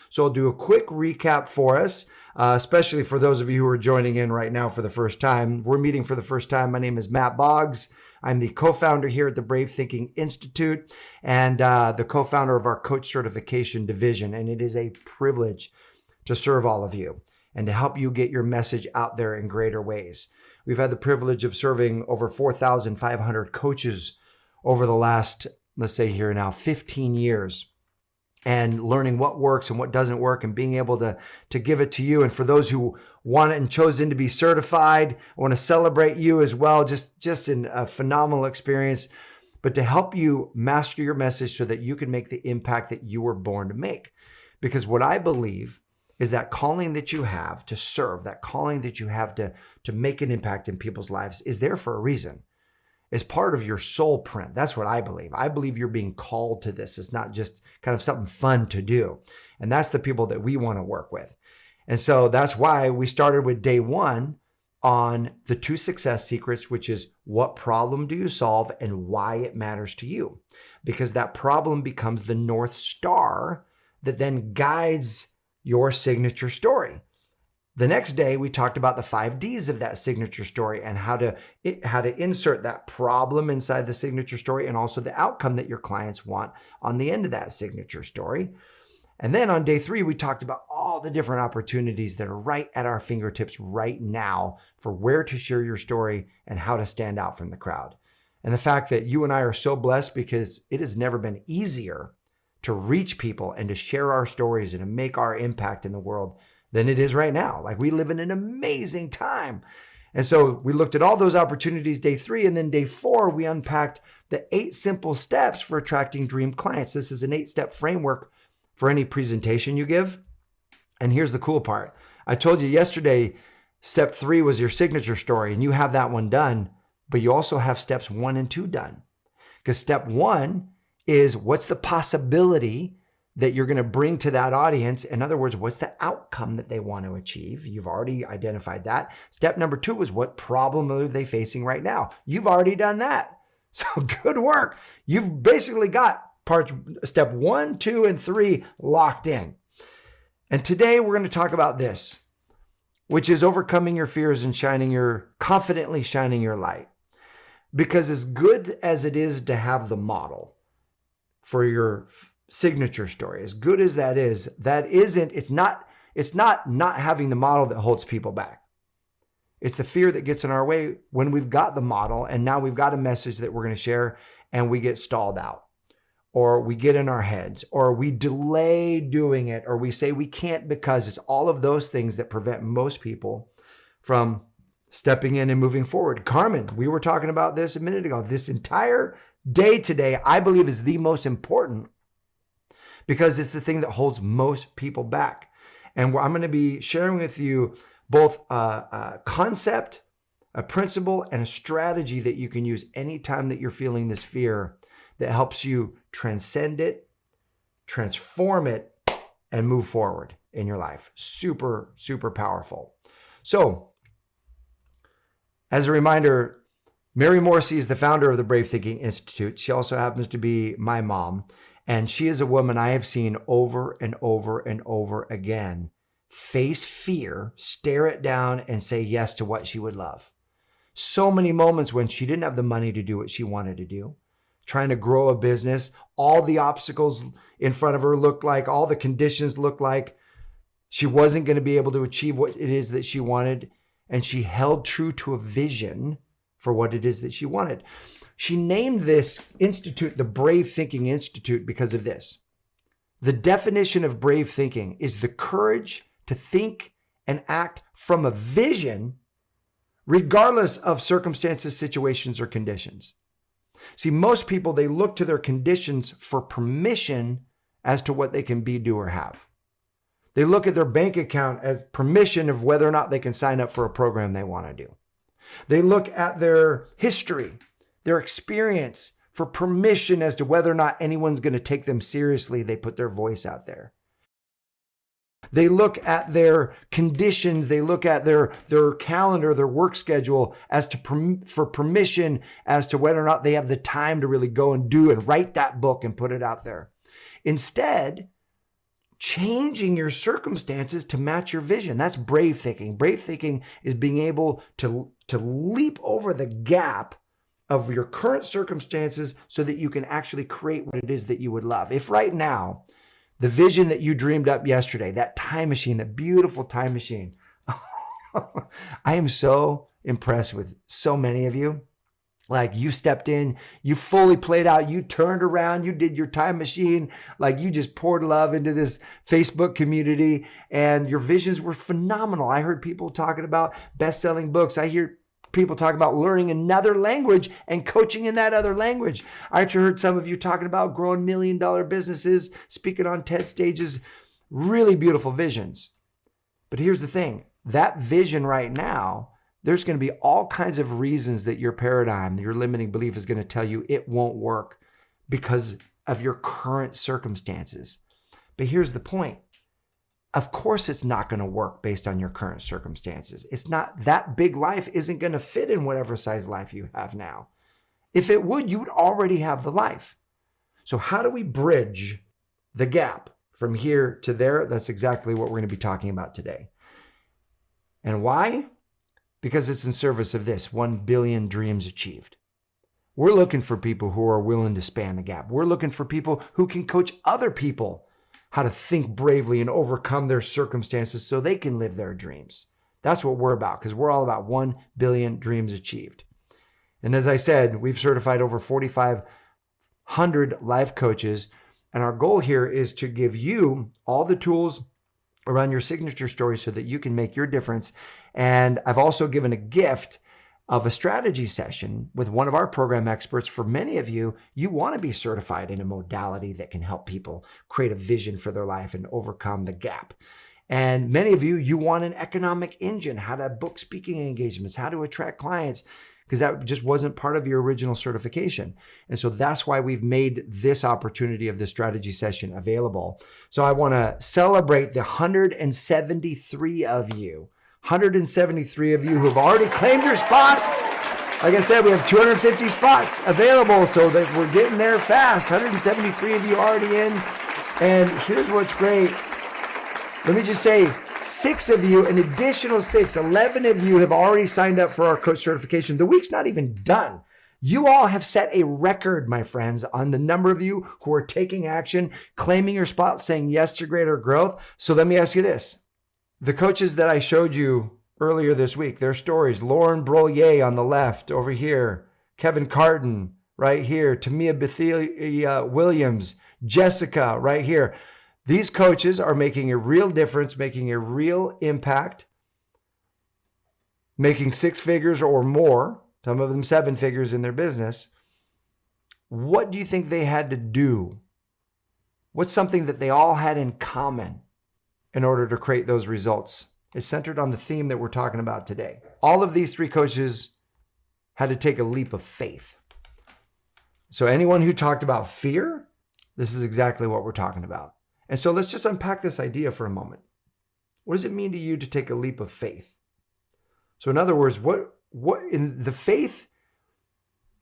So I'll do a quick recap for us, especially for those of you who are joining in right now for the first time. We're meeting for the first time. My name is Matt Boggs. I'm the co-founder here at the Brave Thinking Institute and the co-founder of our coach certification division. And it is a privilege to serve all of you and to help you get your message out there in greater ways. We've had the privilege of serving over 4,500 coaches over the last, let's say here now, 15 years, and learning what works and what doesn't work and being able to give it to you. And for those who want it and chosen to be certified, I want to celebrate you as well. Just in a phenomenal experience, but to help you master your message so that you can make the impact that you were born to make. Because what I believe is that calling that you have to serve, that calling that you have to make an impact in people's lives is there for a reason. It's part of your soul print. That's what I believe. I believe you're being called to this. It's not just kind of something fun to do. And that's the people that we want to work with. And so that's why we started with day one on the 2 success secrets, which is what problem do you solve and why it matters to you? Because that problem becomes the North Star that then guides your signature story. The next day, we talked about the 5 Ds of that signature story and how to insert that problem inside the signature story and also the outcome that your clients want on the end of that signature story. And then on day 3, we talked about all the different opportunities that are right at our fingertips right now for where to share your story and how to stand out from the crowd. And the fact that you and I are so blessed because it has never been easier to reach people and to share our stories and to make our impact in the world than it is right now. Like, we live in an amazing time. And so we looked at all those opportunities day 3, and then day 4, we unpacked the 8 simple steps for attracting dream clients. This is an 8-step framework for any presentation you give. And here's the cool part. I told you yesterday, step 3 was your signature story, and you have that one done, but you also have steps 1 and 2 done. Because step 1 is what's the possibility that you're going to bring to that audience. In other words, what's the outcome that they want to achieve? You've already identified that. Step number 2 is what problem are they facing right now? You've already done that. So good work. You've basically got step 1, 2, and 3 locked in. And today we're going to talk about this, which is overcoming your fears and confidently shining your light. Because as good as it is to have the model for your signature story, as good as that is, it's not having the model that holds people back. It's the fear that gets in our way when we've got the model and now we've got a message that we're going to share and we get stalled out, or we get in our heads, or we delay doing it, or we say we can't because it's all of those things that prevent most people from stepping in and moving forward. Carmen, we were talking about this a minute ago. This entire day today, I believe, is the most important because it's the thing that holds most people back. And I'm going to be sharing with you both a concept, a principle, and a strategy that you can use anytime that you're feeling this fear that helps you transcend it, transform it, and move forward in your life. Super, super powerful. So, as a reminder, Mary Morrissey is the founder of the Brave Thinking Institute. She also happens to be my mom. And she is a woman I have seen over and over and over again face fear, stare it down, and say yes to what she would love. So many moments when she didn't have the money to do what she wanted to do, trying to grow a business, all the obstacles in front of her looked like, all the conditions looked like she wasn't going to be able to achieve what it is that she wanted. And she held true to a vision for what it is that she wanted. She named this institute the Brave Thinking Institute because of this. The definition of brave thinking is the courage to think and act from a vision, regardless of circumstances, situations, or conditions. See, most people, they look to their conditions for permission as to what they can be, do, or have. They look at their bank account as permission of whether or not they can sign up for a program they want to do. They look at their history, their experience, for permission as to whether or not anyone's going to take them seriously. They put their voice out there. They look at their conditions. They look at their calendar, their work schedule as to for permission as to whether or not they have the time to really go and do and write that book and put it out there. Instead, changing your circumstances to match your vision. That's brave thinking. Brave thinking is being able to leap over the gap of your current circumstances so that you can actually create what it is that you would love. If right now, the vision that you dreamed up yesterday, that time machine, that beautiful time machine, I am so impressed with so many of you. Like, you stepped in, you fully played out, you turned around, you did your time machine, like you just poured love into this Facebook community, and your visions were phenomenal. I heard people talking about best-selling books. I hear people talking about learning another language and coaching in that other language. I actually heard some of you talking about growing $1 million businesses, speaking on TED stages, really beautiful visions. But here's the thing, that vision right now, there's going to be all kinds of reasons that your paradigm, your limiting belief is going to tell you it won't work because of your current circumstances. But here's the point. Of course, it's not going to work based on your current circumstances. It's not, that big life isn't going to fit in whatever size life you have now. If it would, you would already have the life. So how do we bridge the gap from here to there? That's exactly what we're going to be talking about today. And why? Because it's in service of this 1 billion dreams achieved. We're looking for people who are willing to span the gap. We're looking for people who can coach other people how to think bravely and overcome their circumstances so they can live their dreams. That's what we're about, because we're all about 1 billion dreams achieved. And as I said, we've certified over 4,500 life coaches. And our goal here is to give you all the tools around your signature story so that you can make your difference. And I've also given a gift of a strategy session with one of our program experts. For many of you, you want to be certified in a modality that can help people create a vision for their life and overcome the gap. And many of you, you want an economic engine, how to book speaking engagements, how to attract clients, because that just wasn't part of your original certification. And so that's why we've made this opportunity of the strategy session available. So I want to celebrate the 173 of you, 173 of you who have already claimed your spot. Like I said, we have 250 spots available, so that we're getting there fast. 173 of you already in. And here's what's great. Let me just say, 6 of you, an additional 6, 11 of you have already signed up for our coach certification. The week's not even done. You all have set a record, my friends, on the number of you who are taking action, claiming your spot, saying yes to greater growth. So let me ask you this. The coaches that I showed you earlier this week, their stories, Lauren Brolier on the left over here, Kevin Carton right here, Tamia Bethelia Williams, Jessica right here. These coaches are making a real difference, making a real impact, making 6 figures or more, some of them 7 figures in their business. What do you think they had to do? What's something that they all had in common in order to create those results? It's centered on the theme that we're talking about today. All of these 3 coaches had to take a leap of faith. So anyone who talked about fear, this is exactly what we're talking about. And so let's just unpack this idea for a moment. What does it mean to you to take a leap of faith? So in other words, what in the faith,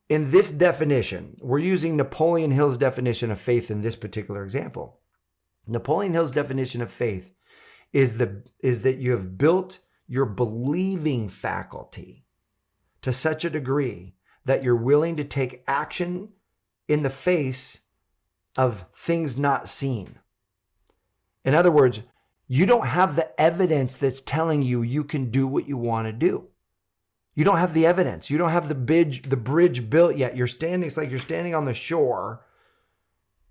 in this definition, we're using Napoleon Hill's definition of faith in this particular example. Napoleon Hill's definition of faith is that you have built your believing faculty to such a degree that you're willing to take action in the face of things not seen. In other words, you don't have the evidence that's telling you you can do what you want to do. You don't have the evidence. You don't have the bridge built yet. You're standing, it's like you're standing on the shore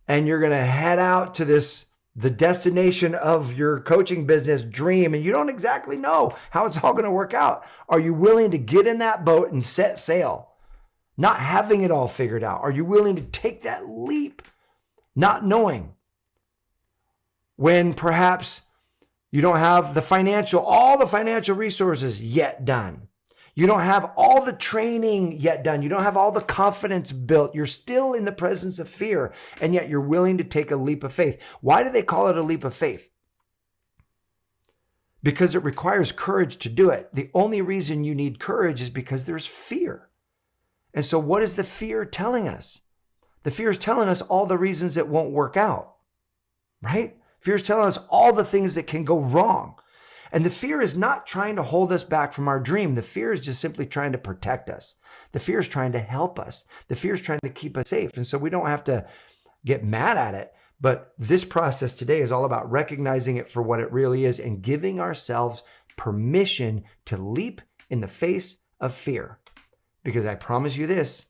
and you're going to head out to the destination of your coaching business dream, and you don't exactly know how it's all going to work out. Are you willing to get in that boat and set sail, not having it all figured out? Are you willing to take that leap, not knowing? When perhaps you don't have all the financial resources yet done. You don't have all the training yet done. You don't have all the confidence built. You're still in the presence of fear, and yet you're willing to take a leap of faith. Why do they call it a leap of faith? Because it requires courage to do it. The only reason you need courage is because there's fear. And so what is the fear telling us? The fear is telling us all the reasons it won't work out, right? Fear is telling us all the things that can go wrong. And the fear is not trying to hold us back from our dream. The fear is just simply trying to protect us. The fear is trying to help us. The fear is trying to keep us safe. And so we don't have to get mad at it. But this process today is all about recognizing it for what it really is and giving ourselves permission to leap in the face of fear. Because I promise you this,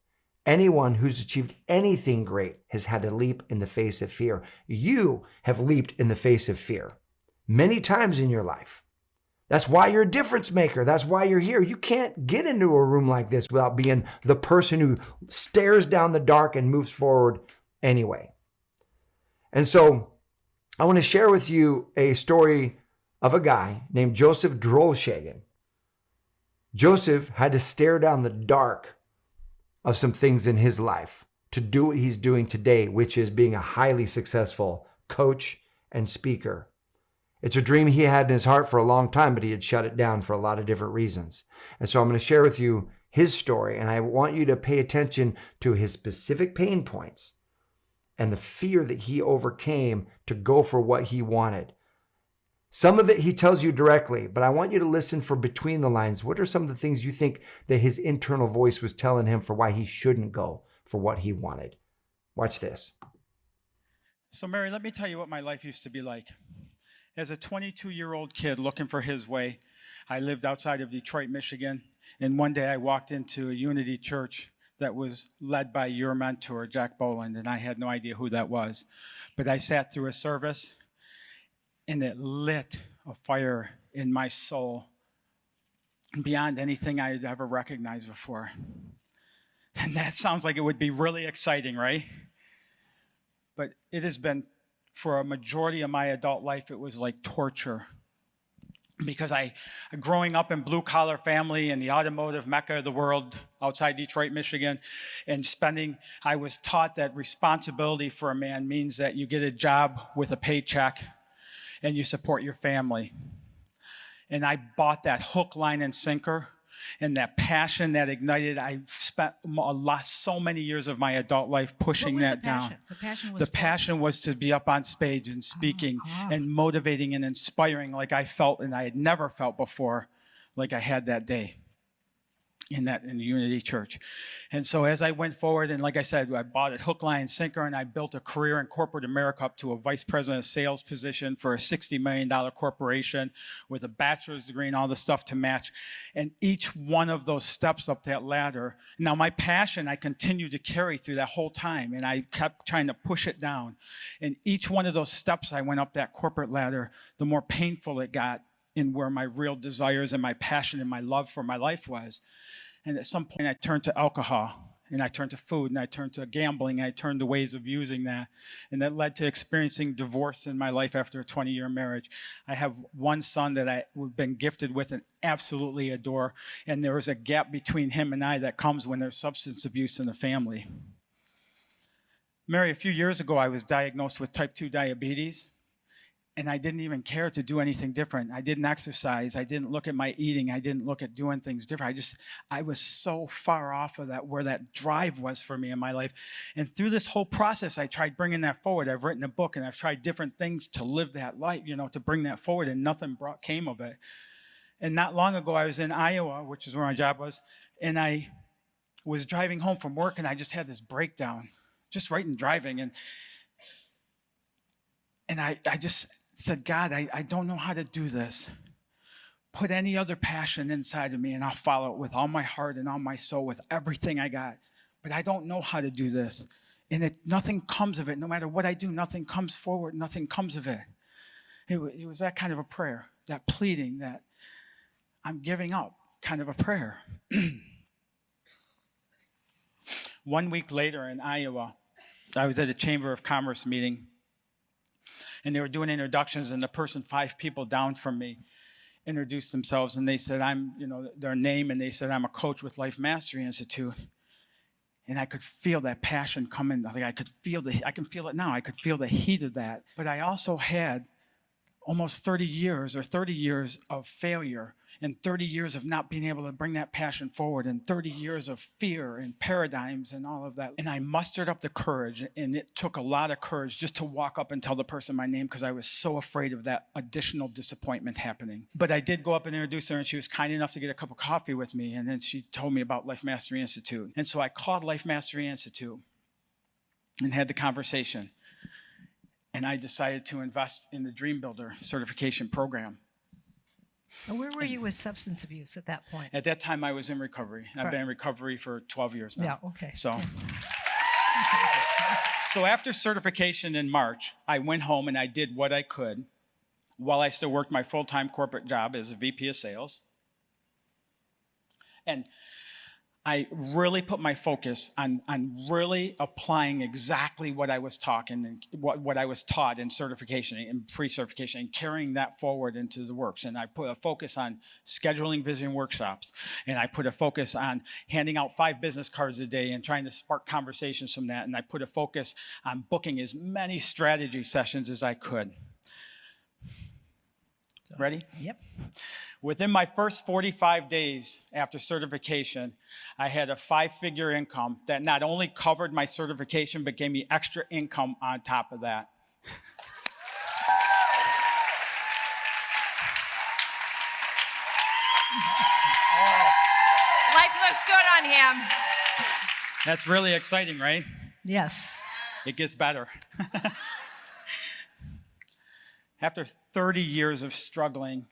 anyone who's achieved anything great has had to leap in the face of fear. You have leaped in the face of fear many times in your life. That's why you're a difference maker. That's why you're here. You can't get into a room like this without being the person who stares down the dark and moves forward anyway. And so I want to share with you a story of a guy named Joseph Drolshagen. Joseph had to stare down the dark of some things in his life to do what he's doing today, which is being a highly successful coach and speaker. It's a dream he had in his heart for a long time, but he had shut it down for a lot of different reasons. And so I'm going to share with you his story, and I want you to pay attention to his specific pain points and the fear that he overcame to go for what he wanted. Some of it he tells you directly, but I want you to listen for between the lines. What are some of the things you think that his internal voice was telling him for why he shouldn't go for what he wanted? Watch this. So, Mary, let me tell you what my life used to be like. As a 22-year-old kid looking for his way, I lived outside of Detroit, Michigan, and one day I walked into a Unity church that was led by your mentor, Jack Boland, and I had no idea who that was. But I sat through a service, and it lit a fire in my soul beyond anything I had ever recognized before. And that sounds like it would be really exciting, right? But it has been, for a majority of my adult life, it was like torture. Because growing up in blue-collar family in the automotive mecca of the world outside Detroit, Michigan, and I was taught that responsibility for a man means that you get a job with a paycheck and you support your family. And I bought that hook, line, and sinker. And that passion that ignited, I spent so many years of my adult life pushing that down. The passion was to be up on stage and speaking and motivating and inspiring like I felt and I had never felt before, like I had that day in the Unity Church. And so as I went forward, and like I said, I bought it hook, line, and sinker, and I built a career in corporate America up to a vice president of sales position for a $60 million corporation with a bachelor's degree and all the stuff to match. And each one of those steps up that ladder, now my passion I continued to carry through that whole time, and I kept trying to push it down. And each one of those steps I went up that corporate ladder, the more painful it got in where my real desires and my passion and my love for my life was. And at some point I turned to alcohol, and I turned to food, and I turned to gambling, and I turned to ways of using that. And that led to experiencing divorce in my life after a 20-year marriage. I have one son that I've been gifted with and absolutely adore, and there is a gap between him and I that comes when there's substance abuse in the family. Mary, a few years ago I was diagnosed with type 2 diabetes. And I didn't even care to do anything different. I didn't exercise. I didn't look at my eating. I didn't look at doing things different. I was so far off of that, where that drive was for me in my life. And through this whole process, I tried bringing that forward. I've written a book, and I've tried different things to live that life, to bring that forward, and nothing came of it. And not long ago, I was in Iowa, which is where my job was, and I was driving home from work, and I just had this breakdown, just right in driving. And I just said, God, I don't know how to do this. Put any other passion inside of me, and I'll follow it with all my heart and all my soul, with everything I got. But I don't know how to do this. And nothing comes of it. No matter what I do, nothing comes forward, nothing comes of it. It was that kind of a prayer, that pleading, that I'm giving up kind of a prayer. 1 week later in Iowa, I was at a Chamber of Commerce meeting, and they were doing introductions, and the person 5 people down from me introduced themselves, and they said, their name, and they said, I'm a coach with Life Mastery Institute. And I could feel that passion coming. I can feel it now. I could feel the heat of that. But I also had almost 30 years or 30 years of failure and 30 years of not being able to bring that passion forward and 30 years of fear and paradigms and all of that. And I mustered up the courage, and it took a lot of courage just to walk up and tell the person my name because I was so afraid of that additional disappointment happening. But I did go up and introduce her, and she was kind enough to get a cup of coffee with me, and then she told me about Life Mastery Institute. And so I called Life Mastery Institute and had the conversation. And I decided to invest in the Dream Builder certification program. And where were you with substance abuse at that point? At that time, I was in recovery. I've been in recovery for 12 years now. Yeah, okay. So after certification in March, I went home and I did what I could while I still worked my full-time corporate job as a VP of sales. And I really put my focus on really applying exactly what I was talking and what I was taught in certification and pre-certification and carrying that forward into the works. And I put a focus on scheduling vision workshops. And I put a focus on handing out 5 business cards a day and trying to spark conversations from that. And I put a focus on booking as many strategy sessions as I could. Ready? Yep. Within my first 45 days after certification, I had a 5-figure income that not only covered my certification, but gave me extra income on top of that. Life looks good on him. That's really exciting, right? Yes. It gets better. After 30 years of struggling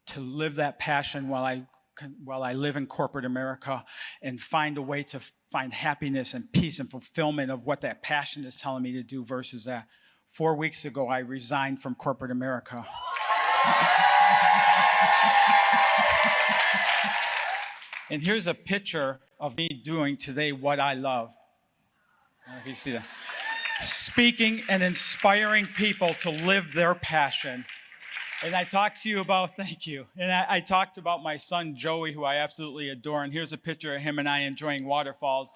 to live that passion while I live in corporate America and find a way to find happiness and peace and fulfillment of what that passion is telling me to do versus that. 4 weeks ago, I resigned from corporate America. And here's a picture of me doing today what I love. I don't know if you see that. Speaking and inspiring people to live their passion. And I talked to you about, thank you. And I talked about my son, Joey, who I absolutely adore. And here's a picture of him and I enjoying waterfalls.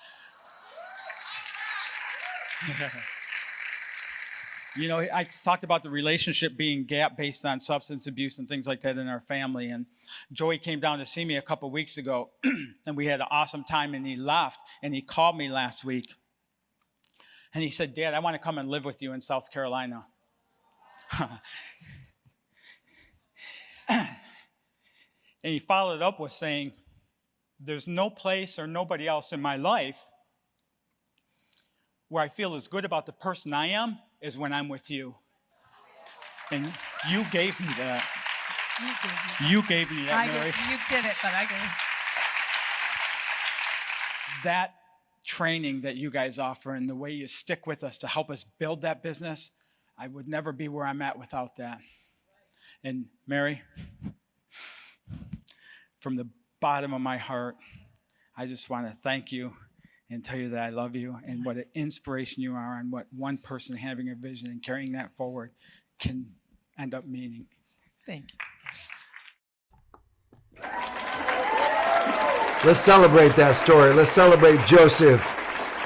You know, I talked about the relationship being gap based on substance abuse and things like that in our family. And Joey came down to see me a couple weeks ago, and we had an awesome time, and he left. And he called me last week. And he said, Dad, I want to come and live with you in South Carolina. And he followed up with saying, there's no place or nobody else in my life where I feel as good about the person I am as when I'm with you. And you gave me that. You gave me that, Mary. You did it, but I did. That training that you guys offer and the way you stick with us to help us build that business, I would never be where I'm at without that. And Mary, from the bottom of my heart, I just want to thank you and tell you that I love you and what an inspiration you are and what one person having a vision and carrying that forward can end up meaning. Thank you. Let's celebrate that story. Let's celebrate Joseph.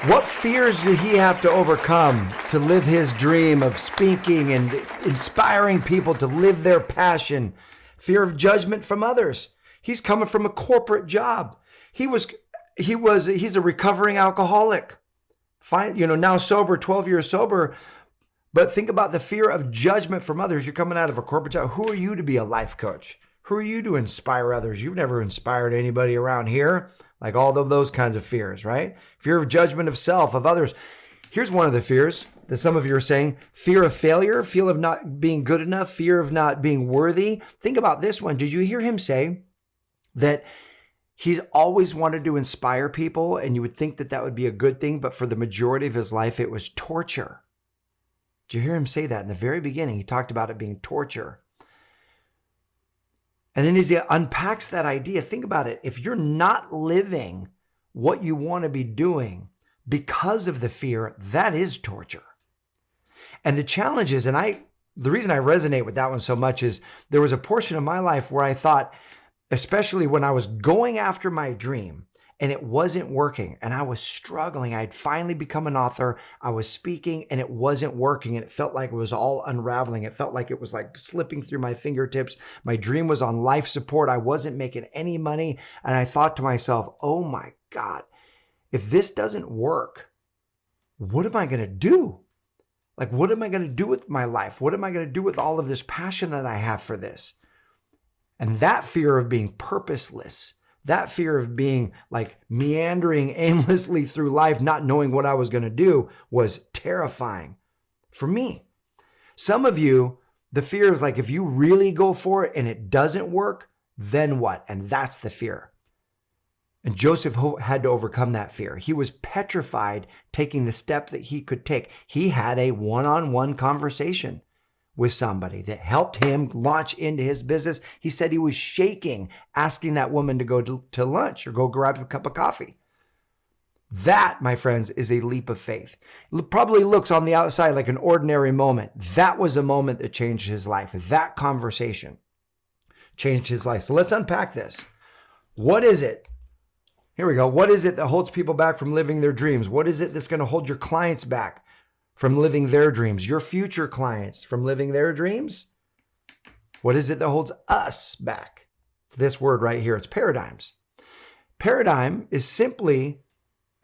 What fears did he have to overcome to live his dream of speaking and inspiring people to live their passion? Fear of judgment from others. He's coming from a corporate job. He's a recovering alcoholic. Fine, now sober, 12 years sober. But think about the fear of judgment from others. You're coming out of a corporate job. Who are you to be a life coach? Who are you to inspire others? You've never inspired anybody around here. Like all of those kinds of fears, right? Fear of judgment of self, of others. Here's one of the fears that some of you are saying. Fear of failure, fear of not being good enough, fear of not being worthy. Think about this one. Did you hear him say that he's always wanted to inspire people, and you would think that that would be a good thing, but for the majority of his life, it was torture. Did you hear him say that in the very beginning? He talked about it being torture. And then as he unpacks that idea, think about it. If you're not living what you want to be doing because of the fear, that is torture. And the challenge is, the reason I resonate with that one so much is there was a portion of my life where I thought, especially when I was going after my dream and it wasn't working. And I was struggling. I had finally become an author. I was speaking and it wasn't working. And it felt like it was all unraveling. It felt like it was like slipping through my fingertips. My dream was on life support. I wasn't making any money. And I thought to myself, oh my God, if this doesn't work, what am I going to do? Like, what am I going to do with my life? What am I going to do with all of this passion that I have for this? And that fear of being purposeless, that fear of being like meandering aimlessly through life, not knowing what I was going to do, was terrifying for me. Some of you, the fear is like, if you really go for it and it doesn't work, then what? And that's the fear. And Joseph had to overcome that fear. He was petrified taking the step that he could take. He had a one-on-one conversation with somebody that helped him launch into his business. He said he was shaking, asking that woman to go to lunch or go grab a cup of coffee. That, my friends, is a leap of faith. It probably looks on the outside like an ordinary moment. That was a moment that changed his life. That conversation changed his life. So let's unpack this. What is it? Here we go. What is it that holds people back from living their dreams? What is it that's going to hold your clients back from living their dreams? Your future clients from living their dreams? What is it that holds us back? It's this word right here. It's paradigms. Paradigm is simply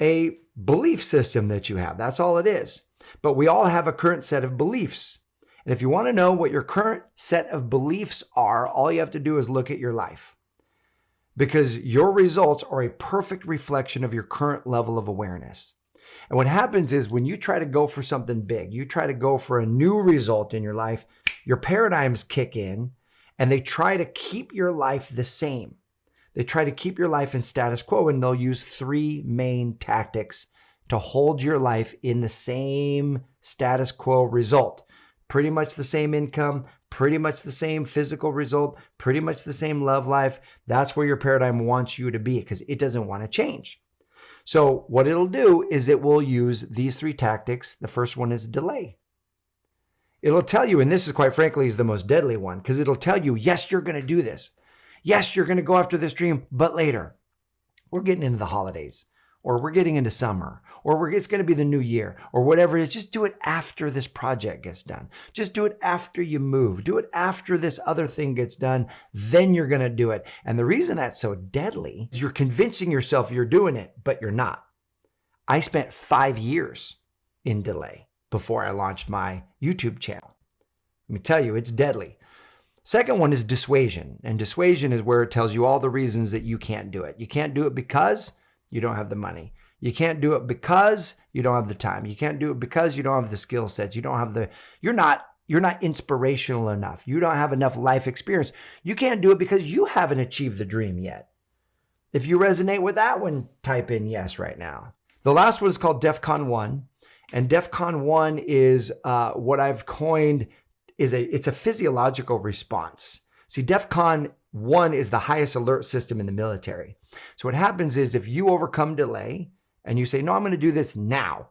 a belief system that you have. That's all it is. But we all have a current set of beliefs. And if you want to know what your current set of beliefs are, all you have to do is look at your life. Because your results are a perfect reflection of your current level of awareness. And what happens is when you try to go for something big, you try to go for a new result in your life, your paradigms kick in and they try to keep your life the same. They try to keep your life in status quo, and they'll use three main tactics to hold your life in the same status quo result. Pretty much the same income, pretty much the same physical result, pretty much the same love life. That's where your paradigm wants you to be because it doesn't want to change. So what it'll do is it will use these three tactics. The first one is delay. It'll tell you, and this is quite frankly is the most deadly one, because it'll tell you, yes, you're going to do this. Yes, you're going to go after this dream, but later. We're getting into the holidays, or we're getting into summer, or it's going to be the new year, or whatever it is. Just do it after this project gets done. Just do it after you move. Do it after this other thing gets done. Then you're going to do it. And the reason that's so deadly is you're convincing yourself you're doing it, but you're not. I spent 5 years in delay before I launched my YouTube channel. Let me tell you, it's deadly. Second one is dissuasion. And dissuasion is where it tells you all the reasons that you can't do it. You can't do it because you don't have the money. You can't do it because you don't have the time. You can't do it because you don't have the skill sets. You're not inspirational enough. You don't have enough life experience. You can't do it because you haven't achieved the dream yet. If you resonate with that one, type in yes right now. The last one is called DEFCON 1. And DEFCON 1 is what I've coined it's a physiological response. See, DEFCON 1 is the highest alert system in the military. So what happens is if you overcome delay and you say, no, I'm going to do this now,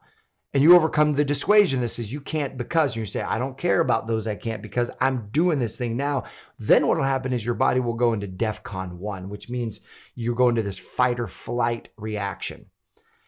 and you overcome the dissuasion that says you can't because, and you say, I don't care about those I can't because I'm doing this thing now, then what will happen is your body will go into DEFCON 1, which means you go into this fight or flight reaction.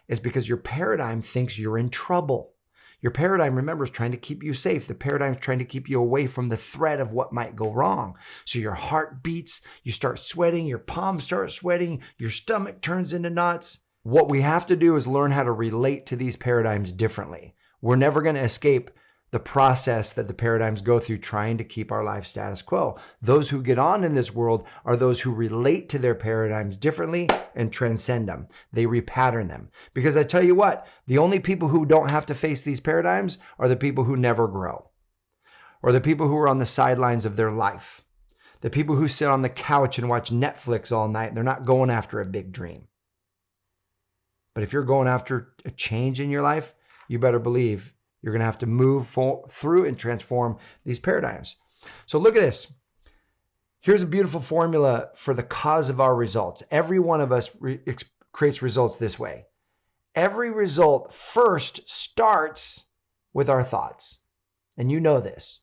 It's because your paradigm thinks you're in trouble. Your paradigm, remember, is trying to keep you safe. The paradigm is trying to keep you away from the threat of what might go wrong. So your heart beats, you start sweating, your palms start sweating, your stomach turns into knots. What we have to do is learn how to relate to these paradigms differently. We're never going to escape the process that the paradigms go through trying to keep our life status quo. Those who get on in this world are those who relate to their paradigms differently and transcend them. They repattern them. Because I tell you what, the only people who don't have to face these paradigms are the people who never grow, or the people who are on the sidelines of their life, the people who sit on the couch and watch Netflix all night. They're not going after a big dream. But if you're going after a change in your life, you better believe you're going to have to move through and transform these paradigms. So look at this. Here's a beautiful formula for the cause of our results. Every one of us creates results this way. Every result first starts with our thoughts. And you know this.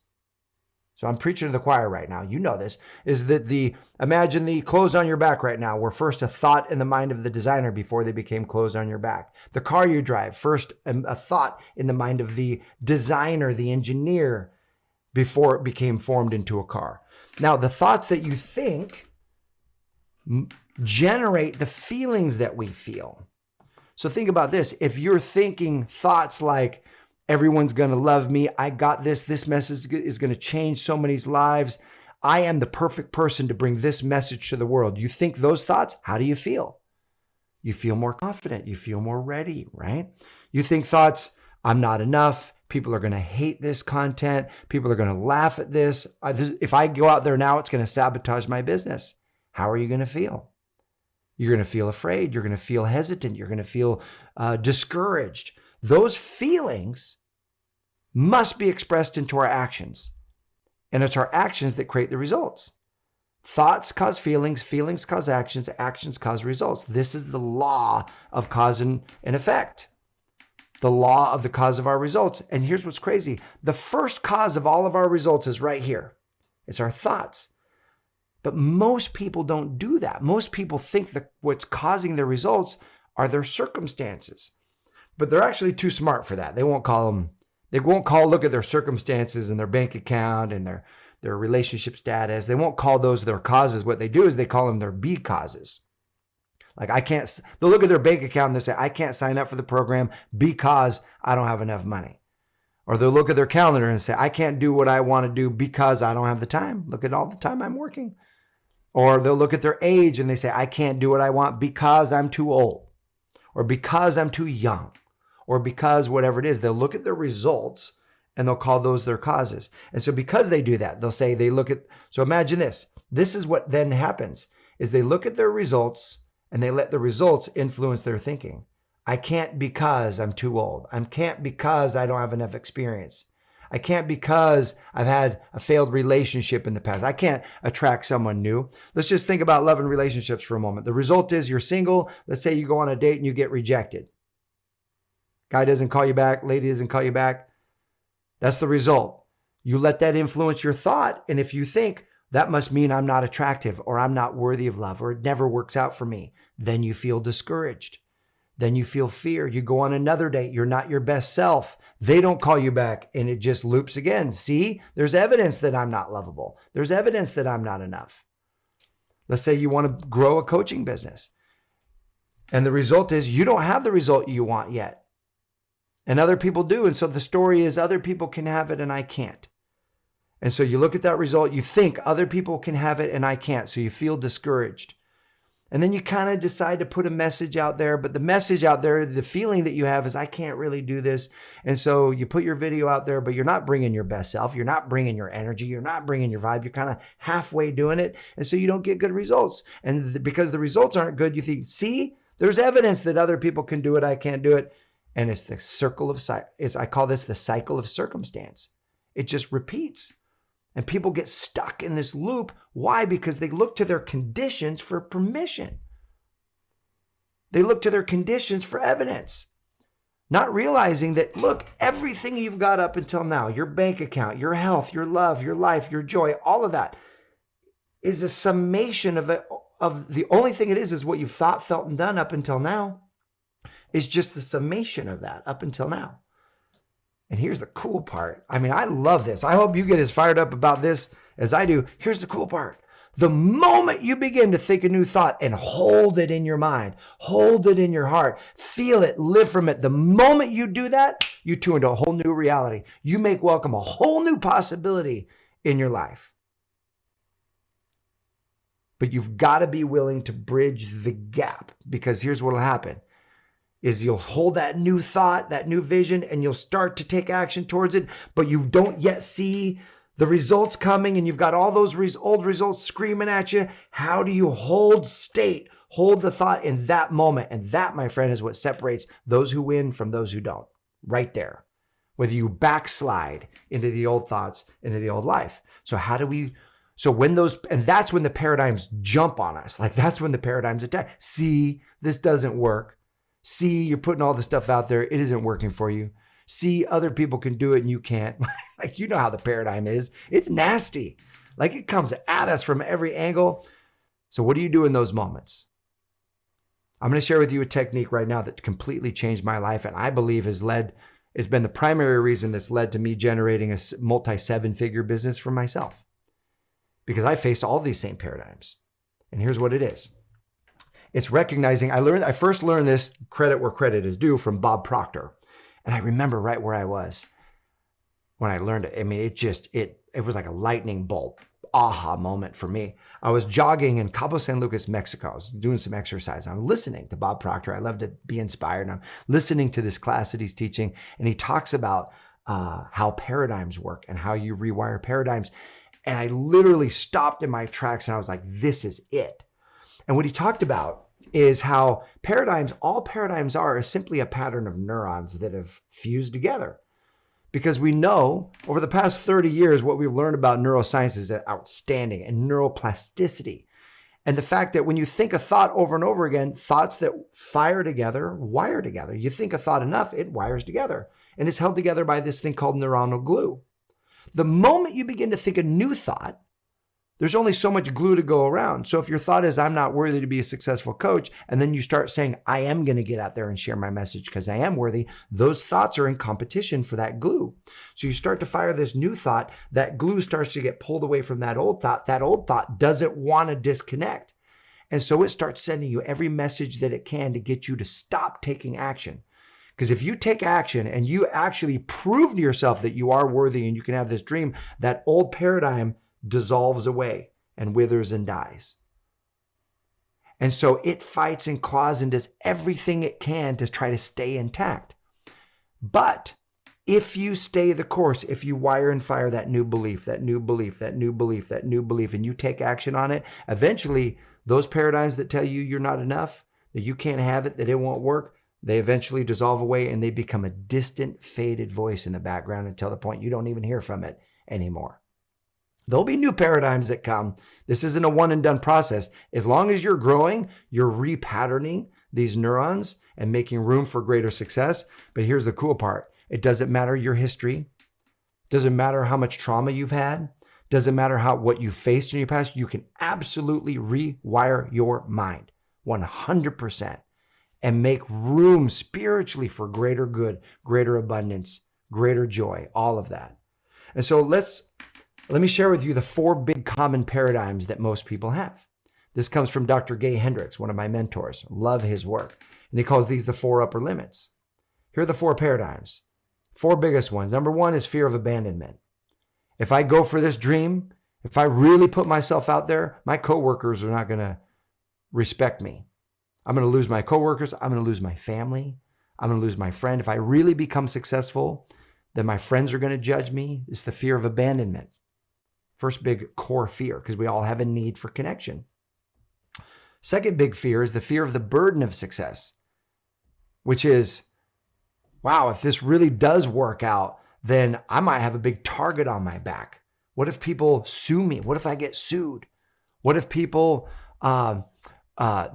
So I'm preaching to the choir right now. You know this, is that imagine the clothes on your back right now were first a thought in the mind of the designer before they became clothes on your back. The car you drive, first a thought in the mind of the designer, the engineer, before it became formed into a car. Now, the thoughts that you think generate the feelings that we feel. So think about this. If you're thinking thoughts like, everyone's going to love me, I got this message is going to change so many lives, I am the perfect person to bring this message to the world. You think those thoughts, how do you feel? You feel more confident. You feel more ready, right? You think thoughts, I'm not enough. People are going to hate this content. People are going to laugh at this. If I go out there now, it's going to sabotage my business. How are you going to feel? You're going to feel afraid. You're going to feel hesitant. You're going to feel discouraged. Those feelings must be expressed into our actions. And it's our actions that create the results. Thoughts cause feelings, feelings cause actions, actions cause results. This is the law of cause and effect. The law of the cause of our results. And here's what's crazy. The first cause of all of our results is right here. It's our thoughts. But most people don't do that. Most people think that what's causing their results are their circumstances. But they're actually too smart for that. They won't look at their circumstances and their bank account and their relationship status. They won't call those their causes. What they do is they call them their B causes. Like they'll look at their bank account and they'll say, I can't sign up for the program because I don't have enough money. Or they'll look at their calendar and say, I can't do what I want to do because I don't have the time. Look at all the time I'm working. Or they'll look at their age and they say, I can't do what I want because I'm too old, or because I'm too young, or because whatever it is. They'll look at their results and they'll call those their causes. And so because they do that, they'll say so imagine this. This is what then happens, is they look at their results and they let the results influence their thinking. I can't because I'm too old. I can't because I don't have enough experience. I can't because I've had a failed relationship in the past. I can't attract someone new. Let's just think about love and relationships for a moment. The result is you're single. Let's say you go on a date and you get rejected. Guy doesn't call you back. Lady doesn't call you back. That's the result. You let that influence your thought. And if you think that must mean I'm not attractive, or I'm not worthy of love, or it never works out for me, then you feel discouraged. Then you feel fear. You go on another date. You're not your best self. They don't call you back, and it just loops again. See, there's evidence that I'm not lovable. There's evidence that I'm not enough. Let's say you want to grow a coaching business, and the result is you don't have the result you want yet, and other people do. And so the story is other people can have it and I can't. And so you look at that result, you think other people can have it and I can't. So you feel discouraged. And then you kind of decide to put a message out there, but the message out there, the feeling that you have is I can't really do this. And so you put your video out there, but you're not bringing your best self. You're not bringing your energy. You're not bringing your vibe. You're kind of halfway doing it. And so you don't get good results. And because the results aren't good, you think, see, there's evidence that other people can do it. I can't do it. And it's the circle of, I call this the cycle of circumstance. It just repeats. And people get stuck in this loop. Why? Because they look to their conditions for permission. They look to their conditions for evidence. Not realizing that, look, everything you've got up until now, your bank account, your health, your love, your life, your joy, all of that is a summation of the only thing it is what you've thought, felt, and done up until now is just the summation of that up until now. And here's the cool part. I mean, I love this. I hope you get as fired up about this as I do. Here's the cool part. The moment you begin to think a new thought and hold it in your mind, hold it in your heart, feel it, live from it. The moment you do that, you tune into a whole new reality. You make welcome a whole new possibility in your life. But you've got to be willing to bridge the gap, because here's what will happen. Is you'll hold that new thought, that new vision, and you'll start to take action towards it, but you don't yet see the results coming, and you've got all those old results screaming at you. How do you hold the thought in that moment? And that, my friend, is what separates those who win from those who don't. Right there. Whether you backslide into the old thoughts, into the old life. So that's when the paradigms jump on us. Like that's when the paradigms attack. See, this doesn't work. See, you're putting all the stuff out there. It isn't working for you. see other people can do it and you can't. Like, you know how the paradigm is. It's nasty. Like, it comes at us from every angle. So what do you do in those moments? I'm going to share with you a technique right now that completely changed my life, and I believe has been the primary reason that's led to me generating a multi-7-figure business for myself, because I faced all these same paradigms. And here's what it is. It's recognizing, I first learned this, credit where credit is due, from Bob Proctor. And I remember right where I was when I learned it. I mean, it was like a lightning bolt aha moment for me. I was jogging in Cabo San Lucas, Mexico. I was doing some exercise. I'm listening to Bob Proctor. I love to be inspired. And I'm listening to this class that he's teaching. And he talks about how paradigms work and how you rewire paradigms. And I literally stopped in my tracks and I was like, this is it. And what he talked about is how all paradigms are is simply a pattern of neurons that have fused together. Because we know over the past 30 years, what we've learned about neuroscience is outstanding, and neuroplasticity. And the fact that when you think a thought over and over again, thoughts that fire together, wire together. You think a thought enough, it wires together and is held together by this thing called neuronal glue. The moment you begin to think a new thought, there's only so much glue to go around. So if your thought is, I'm not worthy to be a successful coach, and then you start saying, I am going to get out there and share my message because I am worthy, those thoughts are in competition for that glue. So you start to fire this new thought, that glue starts to get pulled away from that old thought. That old thought doesn't want to disconnect. And so it starts sending you every message that it can to get you to stop taking action. Because if you take action and you actually prove to yourself that you are worthy and you can have this dream, that old paradigm dissolves away and withers and dies. And so it fights and claws and does everything it can to try to stay intact. But if you stay the course, if you wire and fire that new belief, and you take action on it, eventually those paradigms that tell you you're not enough, that you can't have it, that it won't work, they eventually dissolve away and they become a distant, faded voice in the background until the point you don't even hear from it anymore. There'll be new paradigms that come. This isn't a one and done process. As long as you're growing, you're repatterning these neurons and making room for greater success. But here's the cool part. It doesn't matter your history. Doesn't matter how much trauma you've had. Doesn't matter what you faced in your past. You can absolutely rewire your mind 100% and make room spiritually for greater good, greater abundance, greater joy, all of that. And so let me share with you the 4 big common paradigms that most people have. This comes from Dr. Gay Hendricks, one of my mentors. Love his work. And he calls these the 4 upper limits. Here are the 4 paradigms. 4 biggest ones. Number 1 is fear of abandonment. If I go for this dream, if I really put myself out there, my coworkers are not going to respect me. I'm going to lose my coworkers. I'm going to lose my family. I'm going to lose my friend. If I really become successful, then my friends are going to judge me. It's the fear of abandonment. First big core fear, because we all have a need for connection. Second big fear is the fear of the burden of success, which is, wow, if this really does work out, then I might have a big target on my back. What if people sue me? What if I get sued? What if people, the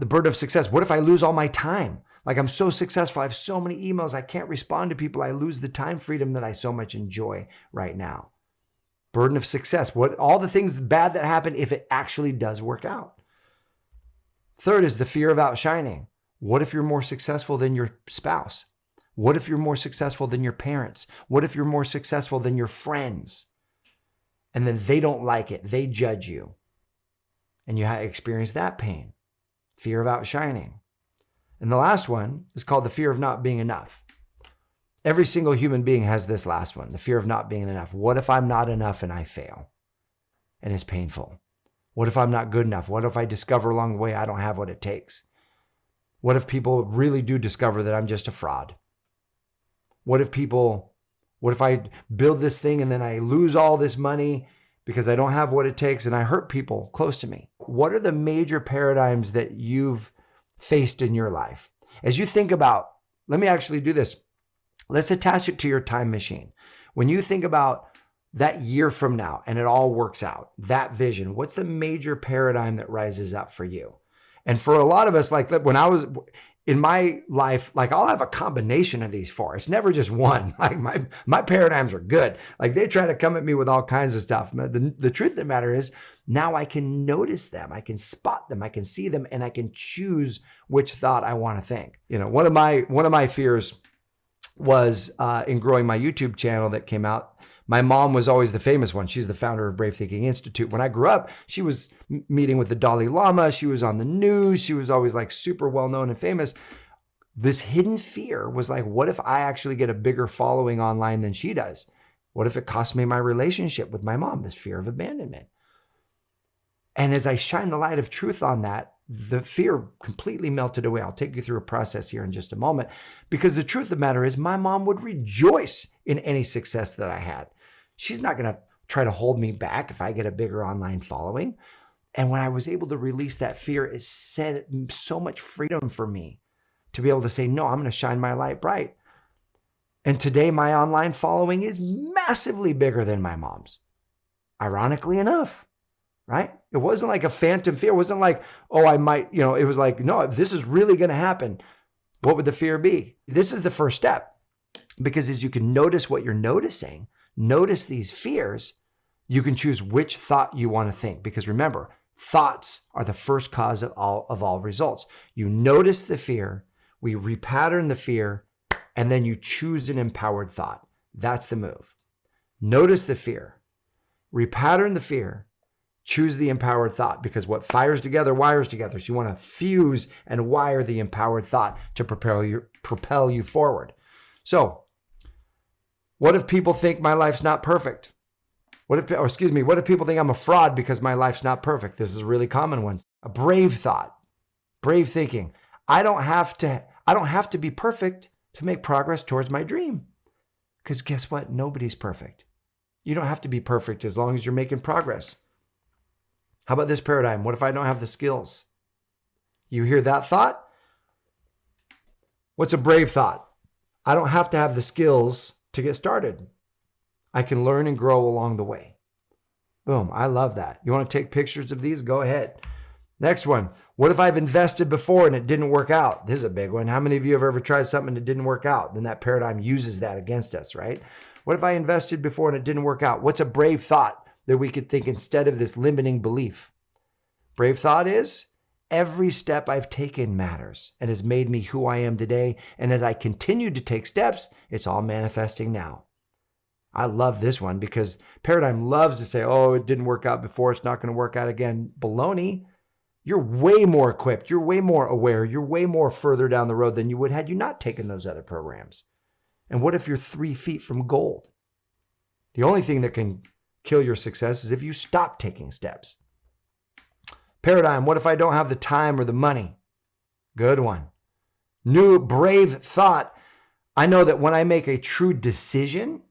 burden of success, what if I lose all my time? Like, I'm so successful, I have so many emails, I can't respond to people, I lose the time freedom that I so much enjoy right now. Burden of success. All the things bad that happen if it actually does work out. Third is the fear of outshining. What if you're more successful than your spouse? What if you're more successful than your parents? What if you're more successful than your friends? And then they don't like it. They judge you. And you experience that pain. Fear of outshining. And the last one is called the fear of not being enough. Every single human being has this last one, the fear of not being enough. What if I'm not enough and I fail? And it's painful. What if I'm not good enough? What if I discover along the way I don't have what it takes? What if people really do discover that I'm just a fraud? What if I build this thing and then I lose all this money because I don't have what it takes and I hurt people close to me? What are the major paradigms that you've faced in your life? As you think about, let me actually do this. Let's attach it to your time machine. When you think about that year from now and it all works out, that vision, what's the major paradigm that rises up for you? And for a lot of us, like when in my life, like I'll have a combination of these four. It's never just one. Like my paradigms are good. Like they try to come at me with all kinds of stuff. The truth of the matter is now I can notice them. I can spot them. I can see them, and I can choose which thought I want to think. You know, one of my fears was in growing my YouTube channel that came out. My mom was always the famous one. She's the founder of Brave Thinking Institute. When I grew up, she was meeting with the Dalai Lama. She was on the news. She was always like super well-known and famous. This hidden fear was like, what if I actually get a bigger following online than she does? What if it costs me my relationship with my mom? This fear of abandonment. And as I shine the light of truth on that, the fear completely melted away. I'll take you through a process here in just a moment, because the truth of the matter is my mom would rejoice in any success that I had. She's not going to try to hold me back if I get a bigger online following. And when I was able to release that fear, it set so much freedom for me to be able to say, no, I'm going to shine my light bright. And today my online following is massively bigger than my mom's. Ironically enough, right? It wasn't like a phantom fear. It wasn't like, oh, I might, it was like, no, if this is really going to happen, what would the fear be? This is the first step, because as you can notice what you're noticing, notice these fears, you can choose which thought you want to think. Because remember, thoughts are the first cause of all results. You notice the fear, we repattern the fear, and then you choose an empowered thought. That's the move. Notice the fear, repattern the fear, choose the empowered thought, because what fires together wires together. So you want to fuse and wire the empowered thought to propel you forward. So what if people think my life's not perfect? What if people think I'm a fraud because my life's not perfect? This is a really common one. A brave thought, brave thinking. I don't have to be perfect to make progress towards my dream. Because guess what? Nobody's perfect. You don't have to be perfect as long as you're making progress. How about this paradigm? What if I don't have the skills? You hear that thought? What's a brave thought? I don't have to have the skills to get started. I can learn and grow along the way. Boom. I love that. You want to take pictures of these? Go ahead. Next one. What if I've invested before and it didn't work out? This is a big one. How many of you have ever tried something that didn't work out? Then that paradigm uses that against us, right? What if I invested before and it didn't work out? What's a brave thought that we could think instead of this limiting belief? Brave thought is, every step I've taken matters and has made me who I am today. And as I continue to take steps, it's all manifesting now. I love this one because paradigm loves to say, oh, it didn't work out before, it's not going to work out again. Baloney. You're way more equipped. You're way more aware. You're way more further down the road than you would had you not taken those other programs. And what if you're 3 feet from gold? The only thing that can kill your success is if you stop taking steps. Paradigm, what if I don't have the time or the money? Good one. New brave thought. I know that when I make a true decision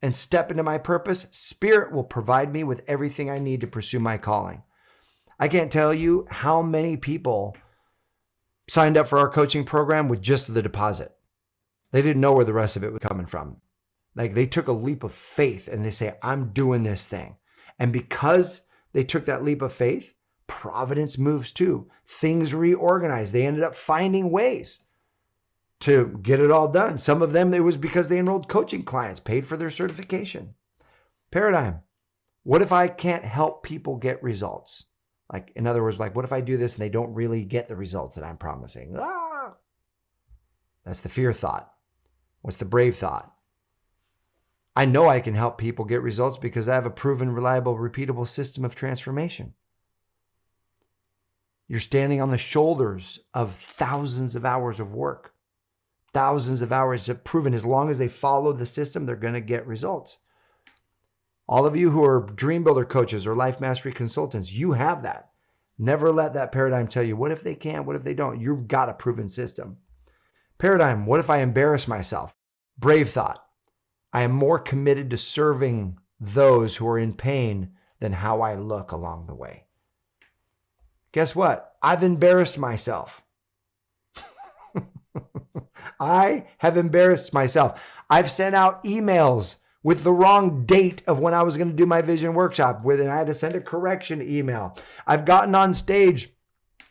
and step into my purpose, Spirit will provide me with everything I need to pursue my calling. I can't tell you how many people signed up for our coaching program with just the deposit. They didn't know where the rest of it was coming from. Like they took a leap of faith and they say, I'm doing this thing. And because they took that leap of faith, providence moves too. Things reorganize. They ended up finding ways to get it all done. Some of them, it was because they enrolled coaching clients, paid for their certification. Paradigm. What if I can't help people get results? Like, in other words, like, what if I do this and they don't really get the results that I'm promising? That's the fear thought. What's the brave thought? I know I can help people get results because I have a proven, reliable, repeatable system of transformation. You're standing on the shoulders of thousands of hours of work. Thousands of hours have proven as long as they follow the system, they're going to get results. All of you who are dream builder coaches or life mastery consultants, you have that. Never let that paradigm tell you, what if they can't? What if they don't? You've got a proven system. Paradigm, what if I embarrass myself? Brave thought. I am more committed to serving those who are in pain than how I look along the way. Guess what? I've embarrassed myself. I have embarrassed myself. I've sent out emails with the wrong date of when I was going to do my vision workshop and I had to send a correction email. I've gotten on stage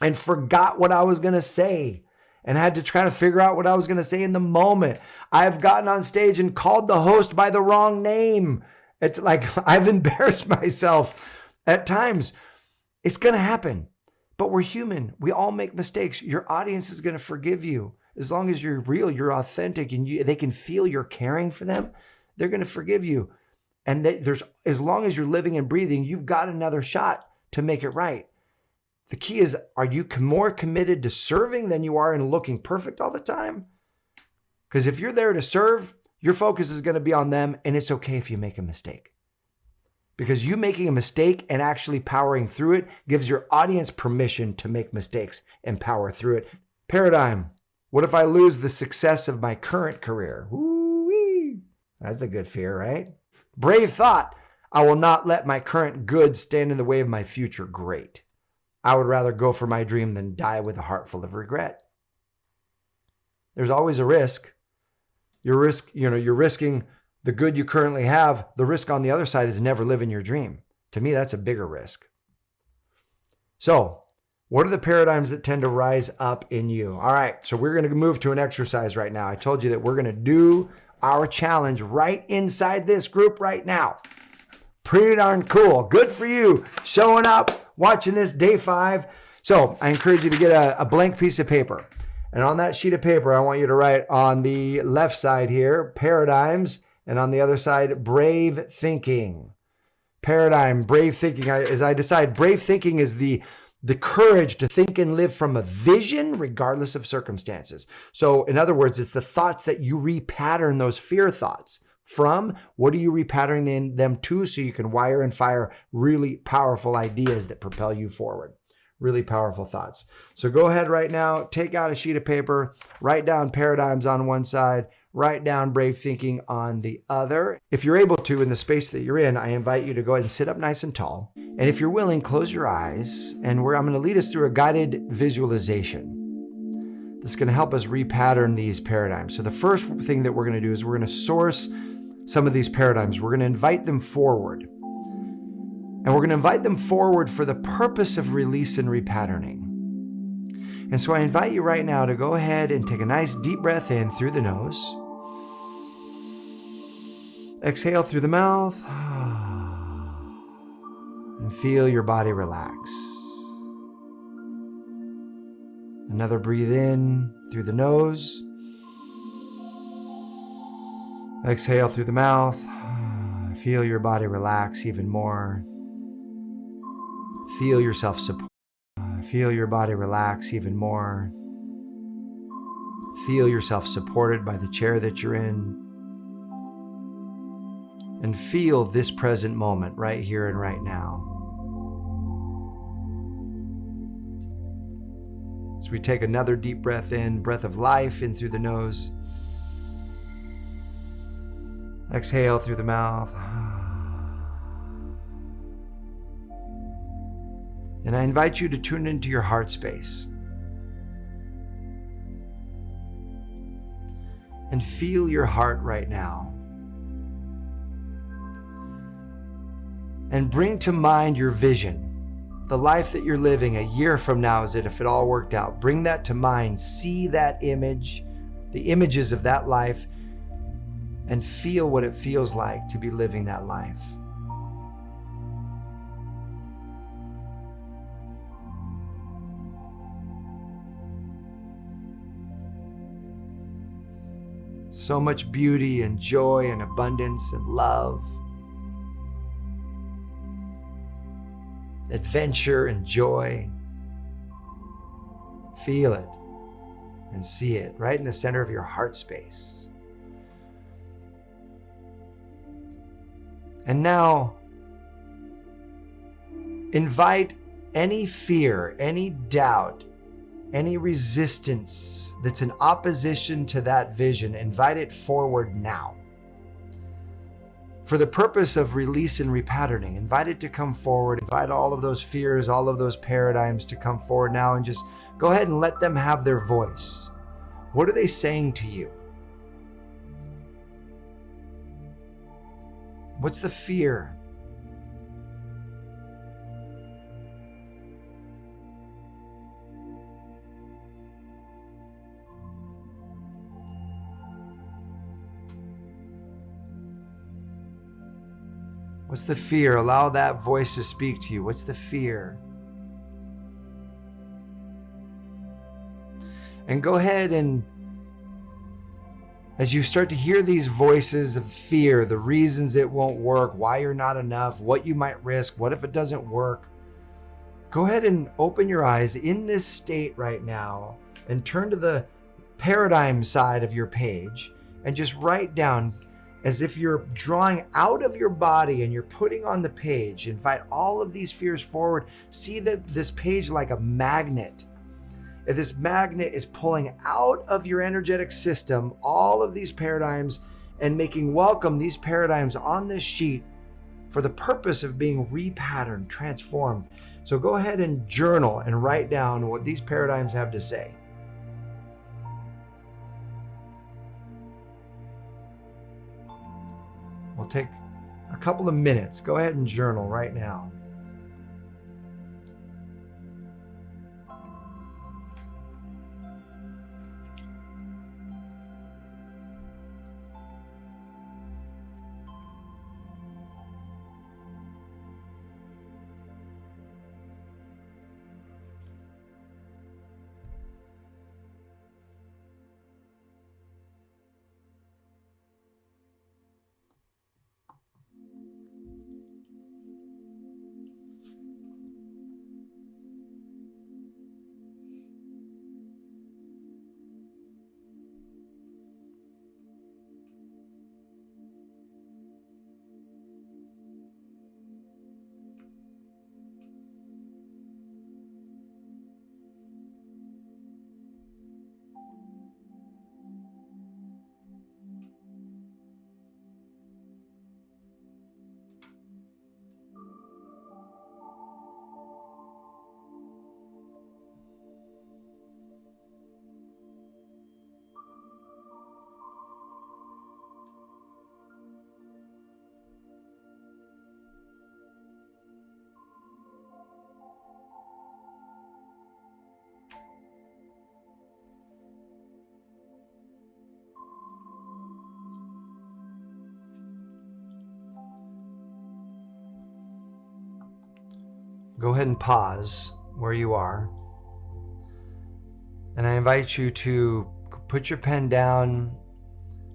and forgot what I was going to say. and had to try to figure out what I was going to say in the moment. I've gotten on stage and called the host by the wrong name. It's like I've embarrassed myself at times. It's going to happen, but we're human. We all make mistakes. Your audience is going to forgive you. As long as you're real, you're authentic, and they can feel you're caring for them, they're going to forgive you. And as long as you're living and breathing, you've got another shot to make it right. The key is, are you more committed to serving than you are in looking perfect all the time? Because if you're there to serve, your focus is going to be on them, and it's okay if you make a mistake. Because you making a mistake and actually powering through it gives your audience permission to make mistakes and power through it. Paradigm. What if I lose the success of my current career? Woo-wee. That's a good fear, right? Brave thought. I will not let my current good stand in the way of my future great. I would rather go for my dream than die with a heart full of regret. There's always a risk. You're risking the good you currently have. The risk on the other side is never living your dream. To me, that's a bigger risk. So, what are the paradigms that tend to rise up in you? All right, so we're going to move to an exercise right now. I told you that we're going to do our challenge right inside this group right now. Pretty darn cool. Good for you showing up, watching this day 5. So I encourage you to get a blank piece of paper. And on that sheet of paper, I want you to write on the left side here, paradigms, and on the other side, brave thinking. Paradigm, brave thinking. As I decide, brave thinking is the courage to think and live from a vision regardless of circumstances. So in other words, it's the thoughts that you repattern those fear thoughts from. What are you repatterning them to, so you can wire and fire really powerful ideas that propel you forward? Really powerful thoughts. So go ahead right now, take out a sheet of paper, write down paradigms on one side, write down brave thinking on the other. If you're able to, in the space that you're in, I invite you to go ahead and sit up nice and tall. And if you're willing, close your eyes, and I'm going to lead us through a guided visualization. This is going to help us repattern these paradigms. So the first thing that we're going to do is we're going to source some of these paradigms. We're going to invite them forward. And we're going to invite them forward for the purpose of release and repatterning. And so I invite you right now to go ahead and take a nice deep breath in through the nose. Exhale through the mouth. And feel your body relax. Another breathe in through the nose. Exhale through the mouth. Feel your body relax even more. Feel yourself support. Feel your body relax even more. Feel yourself supported by the chair that you're in. And feel this present moment right here and right now. So we take another deep breath in, breath of life in through the nose. Exhale through the mouth. And I invite you to tune into your heart space. And feel your heart right now. And bring to mind your vision, the life that you're living a year from now, as if it all worked out. Bring that to mind. See that image, the images of that life, and feel what it feels like to be living that life. So much beauty and joy and abundance and love, adventure and joy. Feel it and see it right in the center of your heart space. And now, invite any fear, any doubt, any resistance that's in opposition to that vision, invite it forward now. For the purpose of release and repatterning, invite it to come forward. Invite all of those fears, all of those paradigms to come forward now, and just go ahead and let them have their voice. What are they saying to you? What's the fear? What's the fear? Allow that voice to speak to you. What's the fear? And go ahead and, as you start to hear these voices of fear, the reasons it won't work, why you're not enough, what you might risk, what if it doesn't work, go ahead and open your eyes in this state right now and turn to the paradigm side of your page and just write down, as if you're drawing out of your body and you're putting on the page. Invite all of these fears forward. See this page like a magnet. If this magnet is pulling out of your energetic system all of these paradigms and making welcome these paradigms on this sheet for the purpose of being repatterned, transformed. So go ahead and journal and write down what these paradigms have to say. We'll take a couple of minutes. Go ahead and journal right now. Go ahead and pause where you are. And I invite you to put your pen down,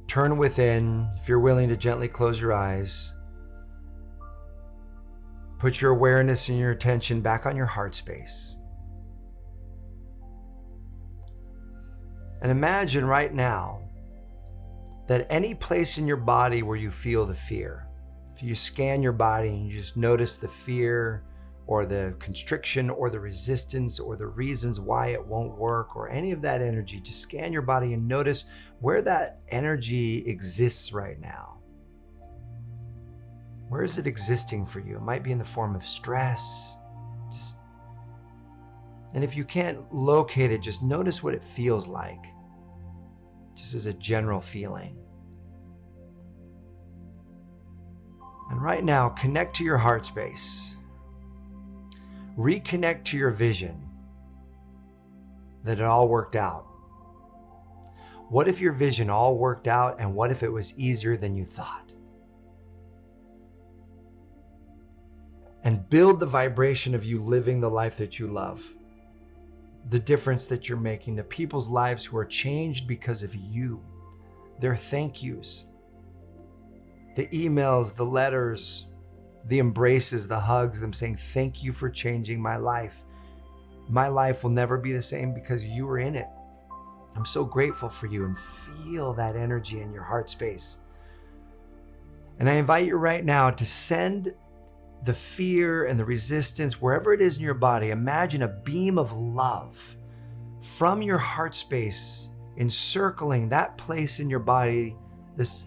turn within. If you're willing to gently close your eyes, put your awareness and your attention back on your heart space. And imagine right now that any place in your body where you feel the fear, if you scan your body and you just notice the fear or the constriction or the resistance or the reasons why it won't work or any of that energy, just scan your body and notice where that energy exists right now. Where is it existing for you? It might be in the form of stress. And if you can't locate it, just notice what it feels like, just as a general feeling. And right now, connect to your heart space. Reconnect to your vision that it all worked out. What if your vision all worked out, and what if it was easier than you thought? And build the vibration of you living the life that you love, the difference that you're making, the people's lives who are changed because of you, their thank yous, the emails, the letters, the embraces, the hugs, them saying, thank you for changing my life. My life will never be the same because you were in it. I'm so grateful for you. And feel that energy in your heart space. And I invite you right now to send the fear and the resistance, wherever it is in your body. Imagine a beam of love from your heart space encircling that place in your body, this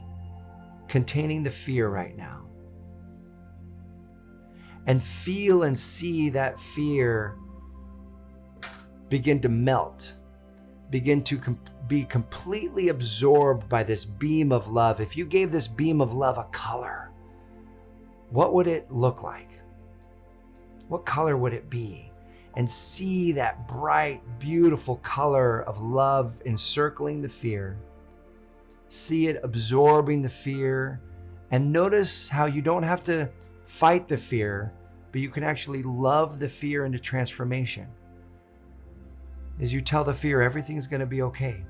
containing the fear right now. And feel and see that fear begin to melt, begin to be completely absorbed by this beam of love. If you gave this beam of love a color, what would it look like? What color would it be? And see that bright, beautiful color of love encircling the fear. See it absorbing the fear, and notice how you don't have to fight the fear, but you can actually love the fear into transformation. As you tell the fear, everything's going to be okay.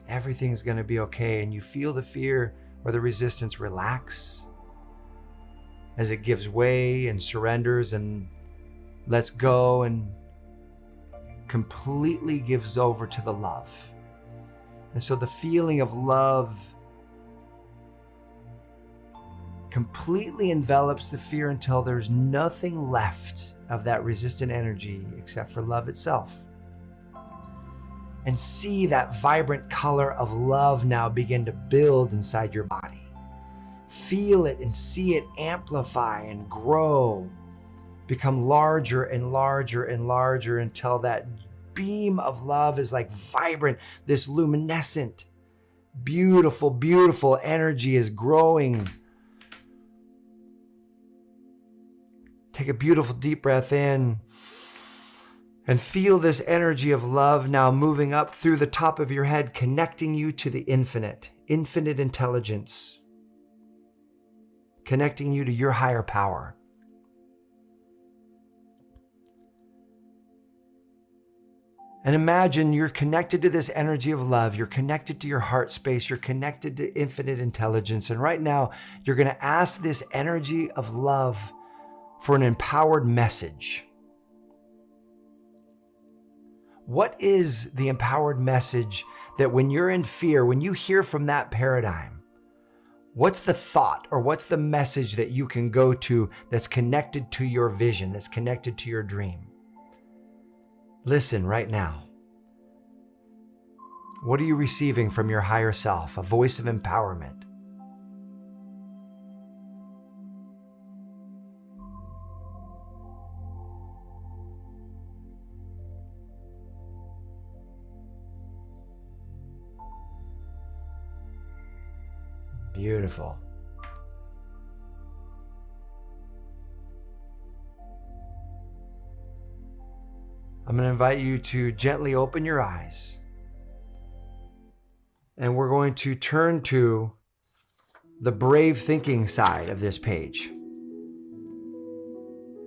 Everything's going to be okay. And you feel the fear or the resistance relax as it gives way and surrenders and lets go and completely gives over to the love. And so the feeling of love completely envelops the fear until there's nothing left of that resistant energy except for love itself. And see that vibrant color of love now begin to build inside your body. Feel it and see it amplify and grow, become larger and larger and larger until that beam of love is like vibrant, this luminescent, beautiful, beautiful energy is growing. Take a beautiful deep breath in and feel this energy of love now moving up through the top of your head, connecting you to the infinite intelligence, connecting you to your higher power. And imagine you're connected to this energy of love. You're connected to your heart space. You're connected to infinite intelligence. And right now, you're going to ask this energy of love for an empowered message. What is the empowered message that when you're in fear, when you hear from that paradigm, what's the thought or what's the message that you can go to that's connected to your vision, that's connected to your dream? Listen right now. What are you receiving from your higher self? A voice of empowerment. Beautiful. I'm going to invite you to gently open your eyes. And we're going to turn to the brave thinking side of this page.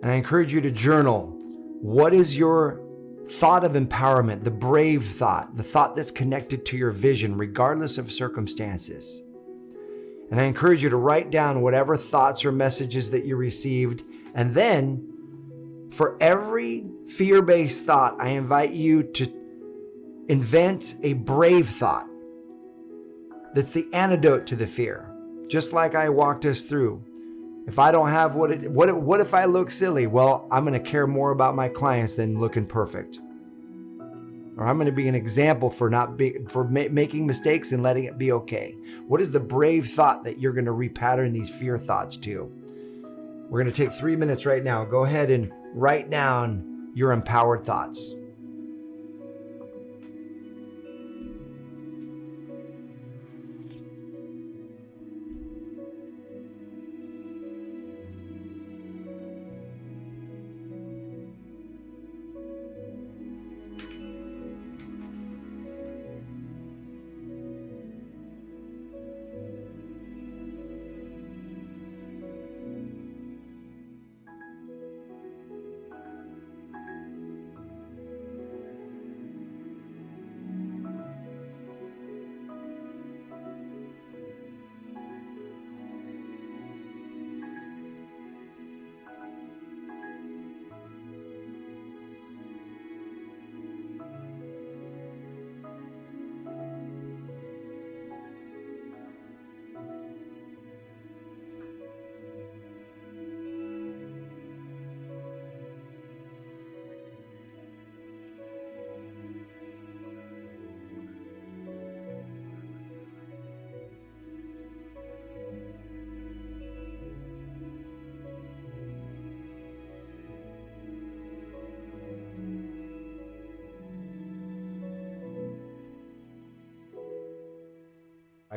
And I encourage you to journal. What is your thought of empowerment, the brave thought, the thought that's connected to your vision, regardless of circumstances? And I encourage you to write down whatever thoughts or messages that you received. And then for every fear-based thought, I invite you to invent a brave thought that's the antidote to the fear. Just like I walked us through. If I don't have what if I look silly? Well, I'm going to care more about my clients than looking perfect. Or I'm going to be an example for making mistakes and letting it be okay. What is the brave thought that you're going to repattern these fear thoughts to? We're going to take 3 minutes right now. Go ahead and write down your empowered thoughts.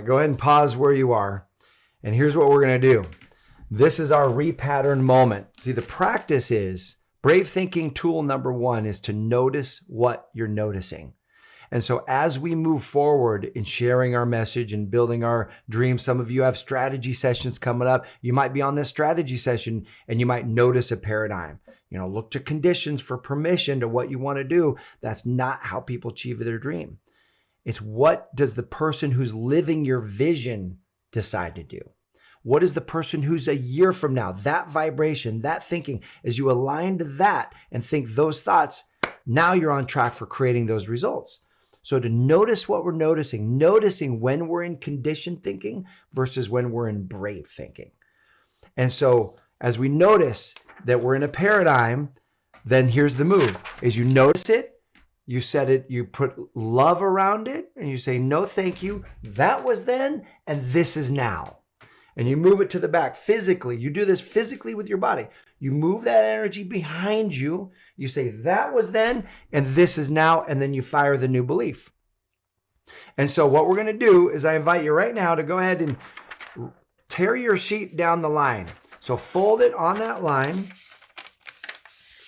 Go ahead and pause where you are. And here's what we're going to do. This is our repattern moment. See, the practice is, brave thinking tool number 1 is to notice what you're noticing. And so as we move forward in sharing our message and building our dreams, some of you have strategy sessions coming up. You might be on this strategy session and you might notice a paradigm. Look to conditions for permission to what you want to do. That's not how people achieve their dream. It's what does the person who's living your vision decide to do? What is the person who's a year from now? That vibration, that thinking, as you align to that and think those thoughts, now you're on track for creating those results. So to notice what we're noticing when we're in conditioned thinking versus when we're in brave thinking. And so as we notice that we're in a paradigm, then here's the move. As you notice it, you set it, you put love around it, and you say, no, thank you. That was then, and this is now. And you move it to the back physically. You do this physically with your body. You move that energy behind you. You say, that was then, and this is now, and then you fire the new belief. And so what we're going to do is I invite you right now to go ahead and tear your sheet down the line. So fold it on that line.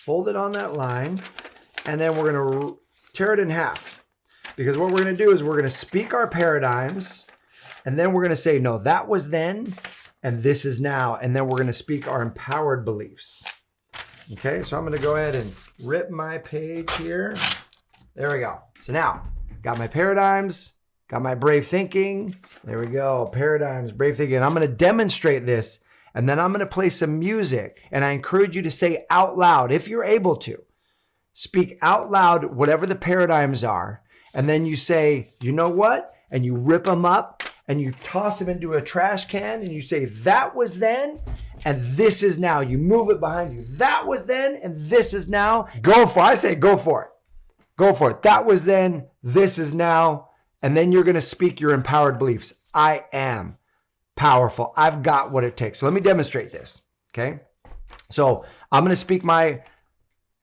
Fold it on that line. And then we're going to tear it in half. Because what we're going to do is we're going to speak our paradigms. And then we're going to say, no, that was then, and this is now. And then we're going to speak our empowered beliefs. Okay, so I'm going to go ahead and rip my page here. There we go. So now, got my paradigms, got my brave thinking. There we go, paradigms, brave thinking. I'm going to demonstrate this, and then I'm going to play some music. And I encourage you to say out loud, if you're able to, speak out loud whatever the paradigms are. And then you say, you know what? And you rip them up. And you toss them into a trash can and you say, that was then, and this is now. You move it behind you. That was then, and this is now. Go for it. I say, go for it. Go for it. That was then, this is now. And then you're going to speak your empowered beliefs. I am powerful. I've got what it takes. So let me demonstrate this. Okay. So I'm going to speak my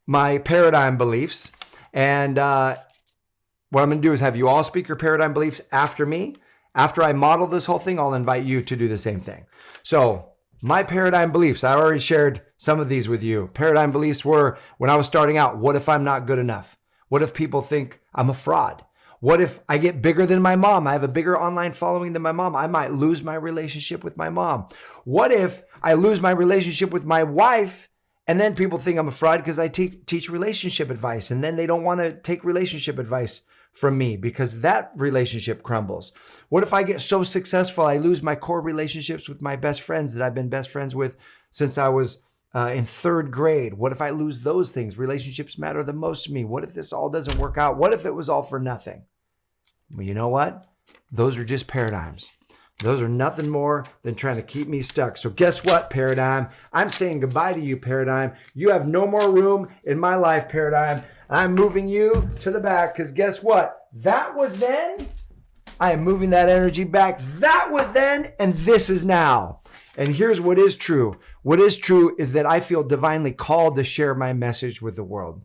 paradigm beliefs. And what I'm going to do is have you all speak your paradigm beliefs after me. After I model this whole thing, I'll invite you to do the same thing. So my paradigm beliefs, I already shared some of these with you. Paradigm beliefs were, when I was starting out, what if I'm not good enough? What if people think I'm a fraud? What if I get bigger than my mom? I have a bigger online following than my mom. I might lose my relationship with my mom. What if I lose my relationship with my wife and then people think I'm a fraud because I teach relationship advice and then they don't want to take relationship advice from me because that relationship crumbles? What if I get so successful I lose my core relationships with my best friends that I've been best friends with since I was in third grade? What if I lose those things? Relationships matter the most to me. What if this all doesn't work out? What if it was all for nothing? Well, you know what? Those are just paradigms. Those are nothing more than trying to keep me stuck. So guess what, paradigm? I'm saying goodbye to you, paradigm. You have no more room in my life, paradigm. I'm moving you to the back because guess what? That was then. I am moving that energy back. That was then, and this is now. And here's what is true. What is true is that I feel divinely called to share my message with the world.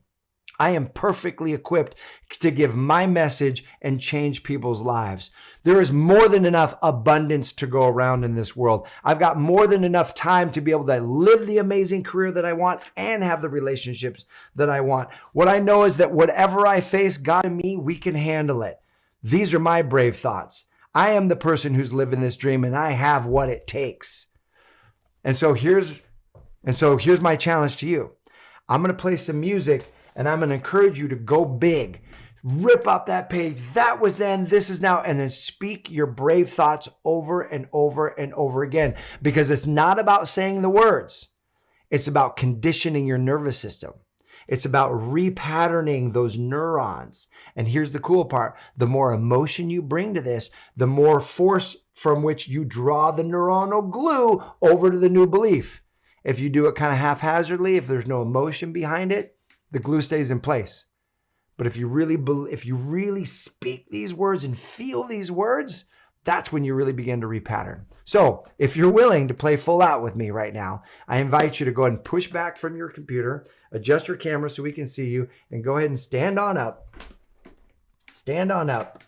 I am perfectly equipped to give my message and change people's lives. There is more than enough abundance to go around in this world. I've got more than enough time to be able to live the amazing career that I want and have the relationships that I want. What I know is that whatever I face, God and me, we can handle it. These are my brave thoughts. I am the person who's living this dream and I have what it takes. And so here's my challenge to you. I'm going to play some music and I'm going to encourage you to go big. Rip up that page. That was then, this is now. And then speak your brave thoughts over and over and over again. Because it's not about saying the words. It's about conditioning your nervous system. It's about repatterning those neurons. And here's the cool part. The more emotion you bring to this, the more force from which you draw the neuronal glue over to the new belief. If you do it kind of haphazardly, if there's no emotion behind it, the glue stays in place. But if you really speak these words and feel these words, that's when you really begin to repattern. So if you're willing to play full out with me right now, I invite you to go ahead and push back from your computer, adjust your camera so we can see you, and go ahead and stand on up. Stand on up.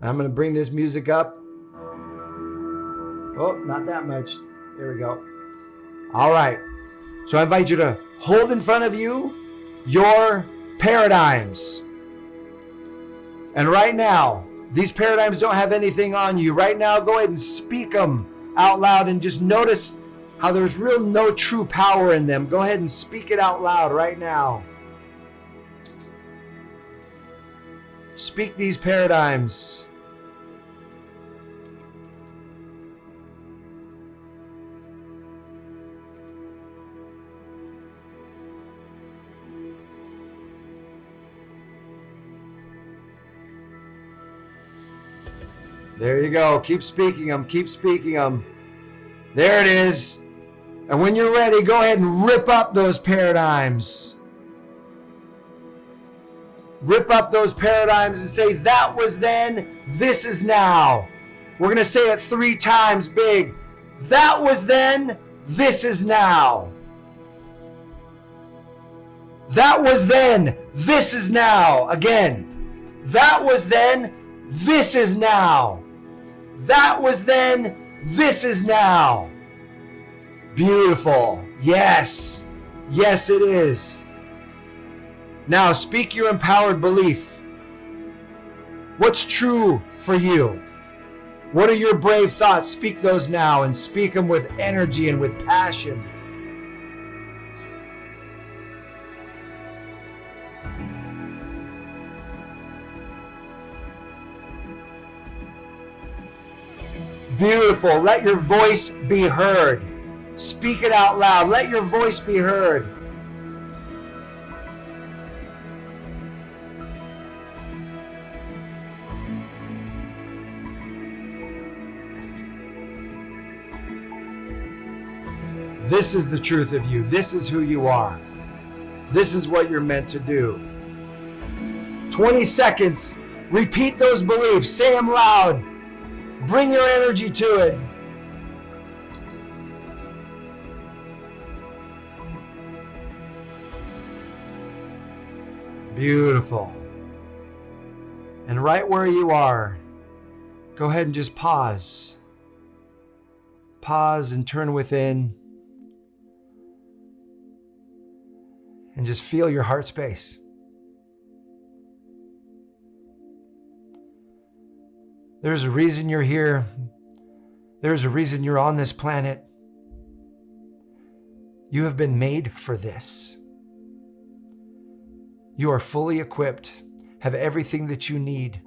I'm going to bring this music up. Oh, not that much. There we go. All right. So I invite you to hold in front of you your paradigms. And right now, these paradigms don't have anything on you. Right now, go ahead and speak them out loud and just notice how there's no true power in them. Go ahead and speak it out loud right now. Speak these paradigms. There you go. Keep speaking them. Keep speaking them. There it is. And when you're ready, go ahead and rip up those paradigms. Rip up those paradigms and say, that was then, this is now. We're going to say it 3 times big. That was then, this is now. That was then, this is now. Again. That was then, this is now. That was then, this is now. Beautiful. Yes. Yes, it is. Now speak your empowered belief. What's true for you? What are your brave thoughts? Speak those now and speak them with energy and with passion. Beautiful. Let your voice be heard. Speak it out loud. Let your voice be heard. This is the truth of you. This is who you are. This is what you're meant to do. 20 seconds. Repeat those beliefs. Say them loud. Bring your energy to it. Beautiful. And right where you are, go ahead and just pause. Pause and turn within. And just feel your heart space. There's a reason you're here. There's a reason you're on this planet. You have been made for this. You are fully equipped, have everything that you need.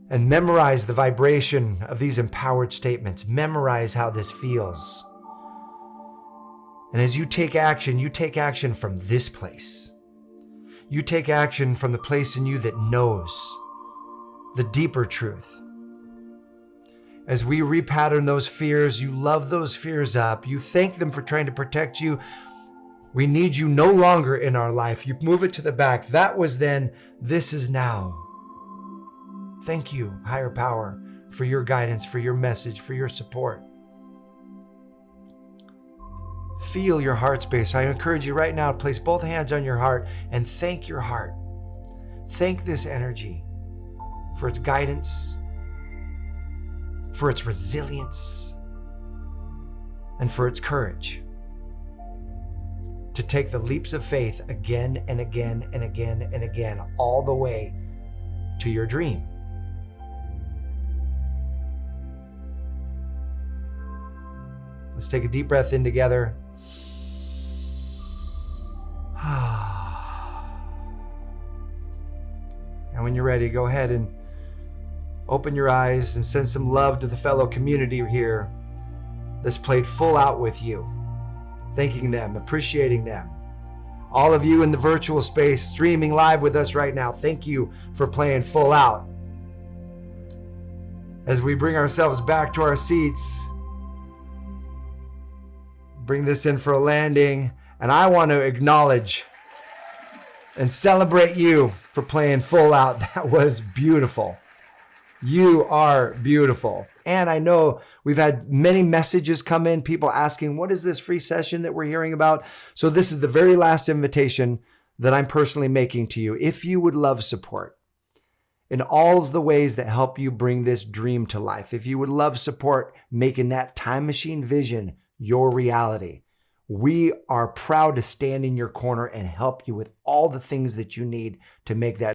And memorize the vibration of these empowered statements. Memorize how this feels. And as you take action from this place. You take action from the place in you that knows the deeper truth. As we repattern those fears, you love those fears up. You thank them for trying to protect you. We need you no longer in our life. You move it to the back. That was then, this is now. Thank you, higher power, for your guidance, for your message, for your support. Feel your heart space. I encourage you right now to place both hands on your heart and thank your heart. Thank this energy for its guidance, for its resilience, and for its courage to take the leaps of faith again and again and again and again, all the way to your dream. Let's take a deep breath in together. And when you're ready, go ahead and open your eyes and send some love to the fellow community here that's played full out with you. Thanking them, appreciating them. All of you in the virtual space streaming live with us right now, thank you for playing full out. As we bring ourselves back to our seats, bring this in for a landing, and I want to acknowledge and celebrate you for playing full out. That was beautiful. You are beautiful. And I know we've had many messages come in, people asking, what is this free session that we're hearing about? So this is the very last invitation that I'm personally making to you. If you would love support in all of the ways that help you bring this dream to life, if you would love support making that time machine vision your reality, We are proud to stand in your corner and help you with all the things that you need to make that